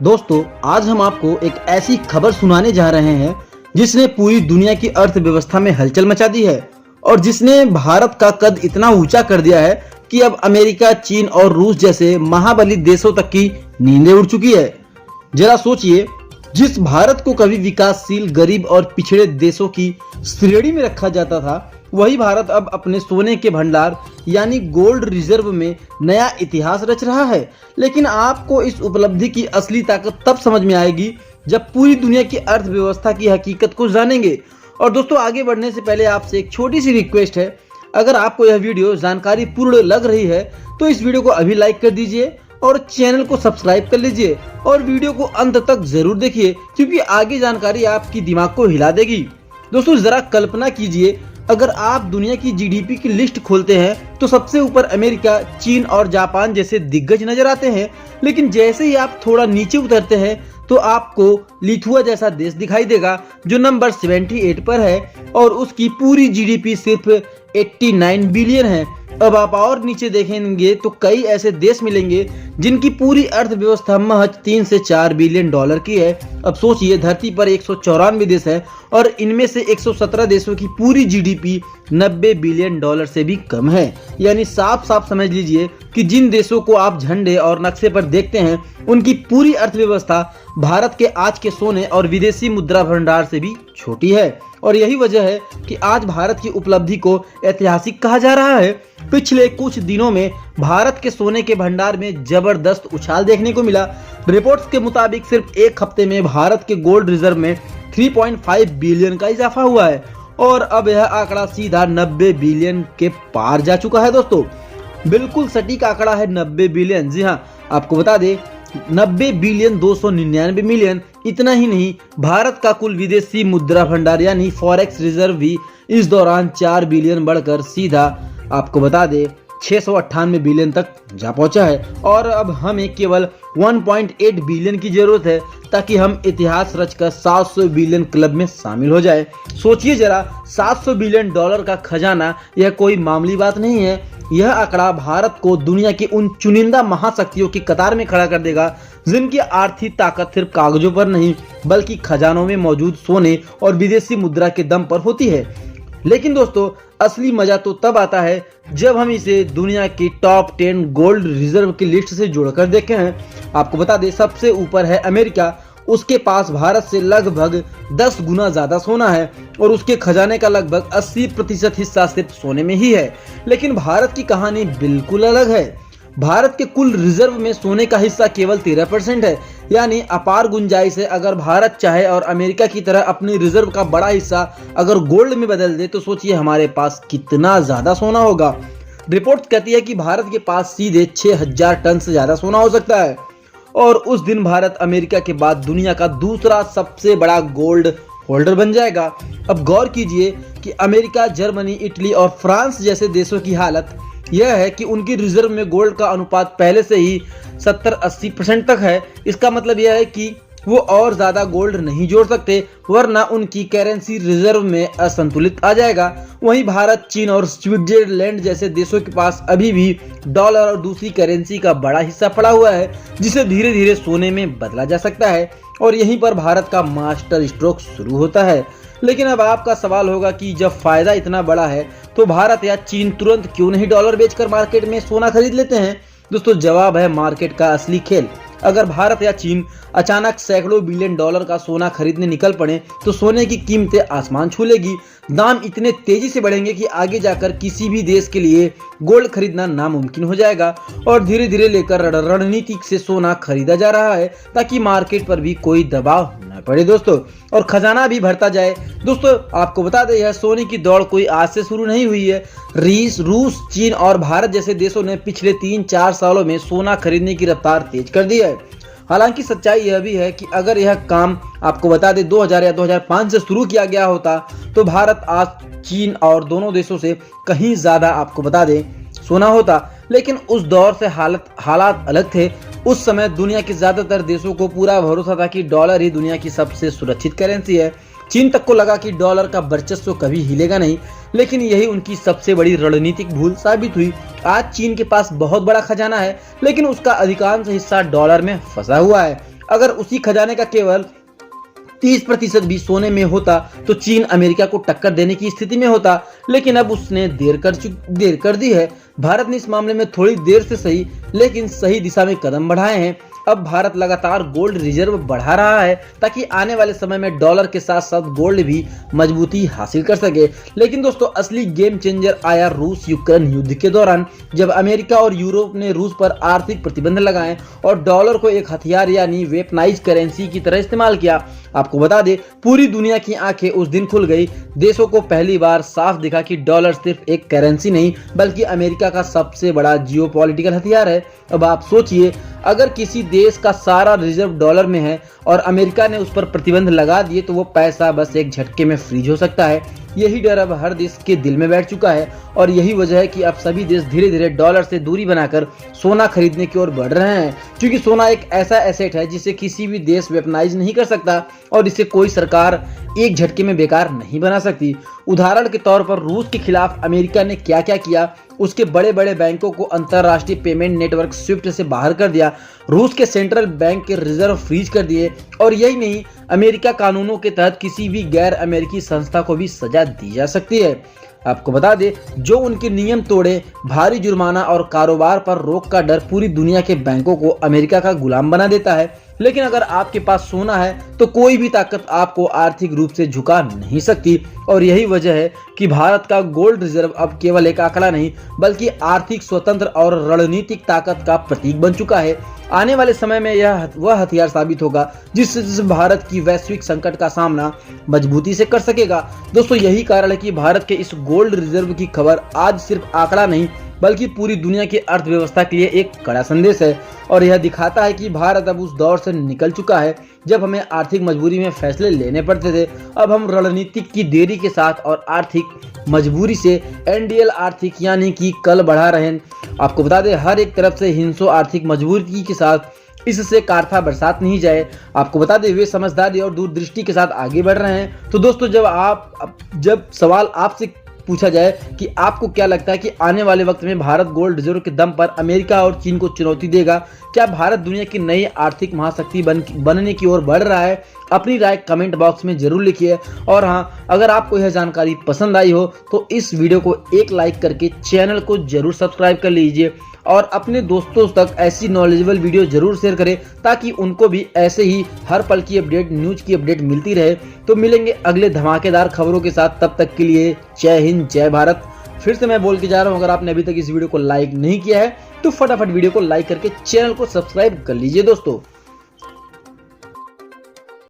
दोस्तों, आज हम आपको एक ऐसी खबर सुनाने जा रहे हैं जिसने पूरी दुनिया की अर्थव्यवस्था में हलचल मचा दी है और जिसने भारत का कद इतना ऊंचा कर दिया है कि अब अमेरिका, चीन और रूस जैसे महाबली देशों तक की नींदें उड़ चुकी है। जरा सोचिए, जिस भारत को कभी विकासशील, गरीब और पिछड़े देशों की श्रेणी में रखा जाता था, वही भारत अब अपने सोने के भंडार यानी गोल्ड रिजर्व में नया इतिहास रच रहा है। लेकिन आपको इस उपलब्धि की असली ताकत तब समझ में आएगी जब पूरी दुनिया की अर्थव्यवस्था की हकीकत को जानेंगे। और दोस्तों, आगे बढ़ने से पहले आपसे एक छोटी सी रिक्वेस्ट है, अगर आपको यह वीडियो जानकारी पूर्ण लग रही है तो इस वीडियो को अभी लाइक कर दीजिए और चैनल को सब्सक्राइब कर लीजिए और वीडियो को अंत तक जरूर देखिए, क्योंकि आगे जानकारी आपकी दिमाग को हिला देगी। दोस्तों, जरा कल्पना कीजिए, अगर आप दुनिया की जीडीपी की लिस्ट खोलते हैं तो सबसे ऊपर अमेरिका, चीन और जापान जैसे दिग्गज नजर आते हैं। लेकिन जैसे ही आप थोड़ा नीचे उतरते हैं तो आपको लिथुआ जैसा देश दिखाई देगा जो नंबर 78 पर है और उसकी पूरी जीडीपी सिर्फ 89 बिलियन है। अब आप और नीचे देखेंगे तो कई ऐसे देश मिलेंगे जिनकी पूरी अर्थव्यवस्था महज 3 से 4 बिलियन डॉलर की है। अब सोचिए, धरती पर 194 देश है और इनमें से 117 देशों की पूरी जीडीपी 90 बिलियन डॉलर से भी कम है। यानी साफ साफ समझ लीजिए कि जिन देशों को आप झंडे और नक्शे पर देखते हैं उनकी पूरी अर्थव्यवस्था भारत के आज के सोने और विदेशी मुद्रा भंडार से भी छोटी है। और यही वजह है कि आज भारत की उपलब्धि को ऐतिहासिक कहा जा रहा है। पिछले कुछ दिनों में भारत के सोने के भंडार में जबरदस्त उछाल देखने को मिला। रिपोर्ट्स के मुताबिक सिर्फ एक हफ्ते में भारत के गोल्ड रिजर्व में 3.5 बिलियन का इजाफा हुआ है और अब यह आंकड़ा सीधा 90 बिलियन के पार जा चुका है। दोस्तों, बिल्कुल सटीक आंकड़ा है 90 बिलियन। जी हाँ, आपको बता दें 90 बिलियन 299 मिलियन। इतना ही नहीं, भारत का कुल विदेशी मुद्रा भंडार यानी फॉरेक्स रिजर्व भी इस दौरान 4 बिलियन बढ़कर सीधा आपको बता दे 698 बिलियन तक जा पहुंचा है। और अब हमें केवल 1.8 बिलियन की जरूरत है ताकि हम इतिहास रचकर 700 बिलियन क्लब में शामिल हो जाए। सोचिए जरा, 700 बिलियन डॉलर का खजाना, यह कोई मामूली बात नहीं है। यह आंकड़ा भारत को दुनिया की उन चुनिंदा महाशक्तियों की कतार में खड़ा कर देगा जिनकी आर्थिक ताकत सिर्फ कागजों पर नहीं बल्कि खजानों में मौजूद सोने और विदेशी मुद्रा के दम पर होती है। लेकिन दोस्तों, असली मजा तो तब आता है जब हम इसे दुनिया की टॉप 10 गोल्ड रिजर्व की लिस्ट से जोड़कर देखें हैं। आपको बता दें, सबसे ऊपर है अमेरिका। उसके पास भारत से लगभग 10 गुना ज्यादा सोना है और उसके खजाने का लगभग 80% हिस्सा सिर्फ सोने में ही है। लेकिन भारत की कहानी बिल्कुल अलग है। भारत के कुल रिजर्व में सोने का हिस्सा केवल 13% है, यानी अपार गुंजाइश है। अगर भारत चाहे और अमेरिका की तरह अपनी रिजर्व का बड़ा हिस्सा अगर गोल्ड में बदल दे तो सोचिए हमारे पास कितना ज्यादा सोना होगा। रिपोर्ट कहती है कि भारत के पास सीधे 6000 टन से ज्यादा सोना हो सकता है और उस दिन भारत अमेरिका के बाद दुनिया का दूसरा सबसे बड़ा गोल्ड होल्डर बन जाएगा। अब गौर कीजिए कि अमेरिका, जर्मनी, इटली और फ्रांस जैसे देशों की हालत यह है कि उनकी रिजर्व में गोल्ड का अनुपात पहले से ही 70-80% तक है। इसका मतलब यह है कि वो और ज्यादा गोल्ड नहीं जोड़ सकते, वरना उनकी करेंसी रिजर्व में असंतुलित आ जाएगा। वहीं भारत, चीन और स्विट्जरलैंड जैसे देशों के पास अभी भी डॉलर और दूसरी करेंसी का बड़ा हिस्सा पड़ा हुआ है जिसे धीरे धीरे सोने में बदला जा सकता है और यहीं पर भारत का मास्टर स्ट्रोक शुरू होता है। लेकिन अब आपका सवाल होगा कि जब फायदा इतना बड़ा है तो भारत या चीन तुरंत क्यों नहीं डॉलर बेचकर मार्केट में सोना खरीद लेते हैं? दोस्तों, जवाब है मार्केट का असली खेल। अगर भारत या चीन अचानक सैकड़ों बिलियन डॉलर का सोना खरीदने निकल पड़े तो सोने की कीमतें आसमान छू लेगी। दाम इतने तेजी से बढ़ेंगे कि आगे जाकर किसी भी देश के लिए गोल्ड खरीदना नामुमकिन हो जाएगा और धीरे धीरे लेकर रणनीति से सोना खरीदा जा रहा है ताकि मार्केट पर भी कोई दबाव न पड़े दोस्तों, और खजाना भी भरता जाए। दोस्तों, आपको बता दें, यह सोने की दौड़ कोई आज से शुरू नहीं हुई है। रूस, चीन और भारत जैसे देशों ने पिछले 3-4 सालों में सोना खरीदने की रफ्तार तेज कर दी है। हालांकि सच्चाई यह भी है कि अगर यह काम आपको बता दें 2000 या 2005 से शुरू किया गया होता तो भारत आज चीन और दोनों देशों से कहीं ज्यादा आपको बता दें सोना होता। लेकिन उस दौर से हालात अलग थे। उस समय दुनिया के ज्यादातर देशों को पूरा भरोसा था कि डॉलर ही दुनिया की सबसे सुरक्षित करेंसी है। चीन तक को लगा कि डॉलर का वर्चस्व कभी हिलेगा नहीं, लेकिन यही उनकी सबसे बड़ी रणनीतिक भूल साबित हुई। आज चीन के पास बहुत बड़ा खजाना है, लेकिन उसका अधिकांश हिस्सा डॉलर में फंसा हुआ है। अगर उसी खजाने का केवल 30% भी सोने में होता तो चीन अमेरिका को टक्कर देने की स्थिति में होता, लेकिन अब उसने देर कर दी है। भारत ने इस मामले में थोड़ी देर से सही लेकिन सही दिशा में कदम बढ़ाए हैं। अब भारत लगातार गोल्ड रिजर्व बढ़ा रहा है ताकि आने वाले समय में डॉलर के साथ साथ गोल्ड भी मजबूती हासिल कर सके। लेकिन दोस्तों असली गेम चेंजर आया रूस यूक्रेन युद्ध के दौरान, जब अमेरिका और यूरोप ने रूस पर आर्थिक प्रतिबंध लगाए और डॉलर को एक हथियार यानी वेपनाइज करेंसी की तरह इस्तेमाल किया। आपको बता दें पूरी दुनिया की आंखें उस दिन खुल गई। देशों को पहली बार साफ दिखा कि डॉलर सिर्फ एक करेंसी नहीं बल्कि अमेरिका का सबसे बड़ा जियोपॉलिटिकल हथियार है। अब आप सोचिए, अगर किसी देश का सारा रिजर्व डॉलर में है और अमेरिका ने उस पर प्रतिबंध लगा दिए तो वो पैसा बस एक झटके में फ्रीज हो सकता है। यही डर अब हर देश के दिल में बैठ चुका है और यही वजह है कि अब सभी देश धीरे धीरे डॉलर से दूरी बनाकर सोना खरीदने की ओर बढ़ रहे हैं, क्योंकि सोना एक ऐसा एसेट है जिसे किसी भी देश वेपनाइज नहीं कर सकता और इसे कोई सरकार एक झटके में बेकार नहीं बना सकती। उदाहरण के तौर पर रूस के खिलाफ अमेरिका ने क्या क्या किया, उसके बड़े बड़े बैंकों को अंतरराष्ट्रीय पेमेंट नेटवर्क स्विफ्ट से बाहर कर दिया, रूस के सेंट्रल बैंक के रिजर्व फ्रीज कर दिए और यही नहीं, अमेरिका कानूनों के तहत किसी भी गैर अमेरिकी संस्था को भी सजा दी जा सकती है। आपको बता दें, जो उनके नियम तोड़े, भारी जुर्माना और कारोबार पर रोक का डर पूरी दुनिया के बैंकों को अमेरिका का गुलाम बना देता है। लेकिन अगर आपके पास सोना है तो कोई भी ताकत आपको आर्थिक रूप से झुका नहीं सकती और यही वजह है कि भारत का गोल्ड रिजर्व अब केवल एक आंकड़ा नहीं बल्कि आर्थिक स्वतंत्र और रणनीतिक ताकत का प्रतीक बन चुका है। आने वाले समय में यह वह हथियार साबित होगा जिससे भारत की वैश्विक संकट का सामना मजबूती से कर सकेगा। दोस्तों यही कारण है कि भारत के इस गोल्ड रिजर्व की खबर आज सिर्फ आंकड़ा नहीं बल्कि पूरी दुनिया की अर्थव्यवस्था के लिए एक कड़ा संदेश है और यह दिखाता है कि भारत अब उस दौर से निकल चुका है जब हमें आर्थिक मजबूरी में फैसले लेने पड़ते थे। अब हम रणनीतिक की देरी के साथ और आर्थिक मजबूरी से एनडीएल आर्थिक यानी कि कल बढ़ा रहे हैं। आपको बता दें, हर एक तरफ से हिंसो आर्थिक मजबूरी के साथ इससे कारथा बरसात नहीं जाए। आपको बता दें वे समझदारी और दूरदृष्टि के साथ आगे बढ़ रहे हैं। तो दोस्तों जब सवाल आपसे पूछा जाए कि आपको क्या लगता है कि आने वाले वक्त में भारत गोल्ड रिजर्व के दम पर अमेरिका और चीन को चुनौती देगा, क्या भारत दुनिया की नई आर्थिक महाशक्ति बनने की ओर बढ़ रहा है? अपनी राय कमेंट बॉक्स में जरूर लिखिए और हाँ, अगर आपको यह जानकारी पसंद आई हो तो इस वीडियो को एक लाइक करके चैनल को जरूर सब्सक्राइब कर लीजिए और अपने दोस्तों तक ऐसी नॉलेजेबल वीडियो जरूर शेयर करें ताकि उनको भी ऐसे ही हर पल की अपडेट, न्यूज की अपडेट मिलती रहे। तो मिलेंगे अगले धमाकेदार खबरों के साथ, तब तक के लिए जय हिंद जय भारत। फिर से मैं बोल के जा रहा हूँ, अगर आपने अभी तक इस वीडियो को लाइक नहीं किया है तो फटाफट वीडियो को लाइक करके चैनल को सब्सक्राइब कर लीजिए दोस्तों।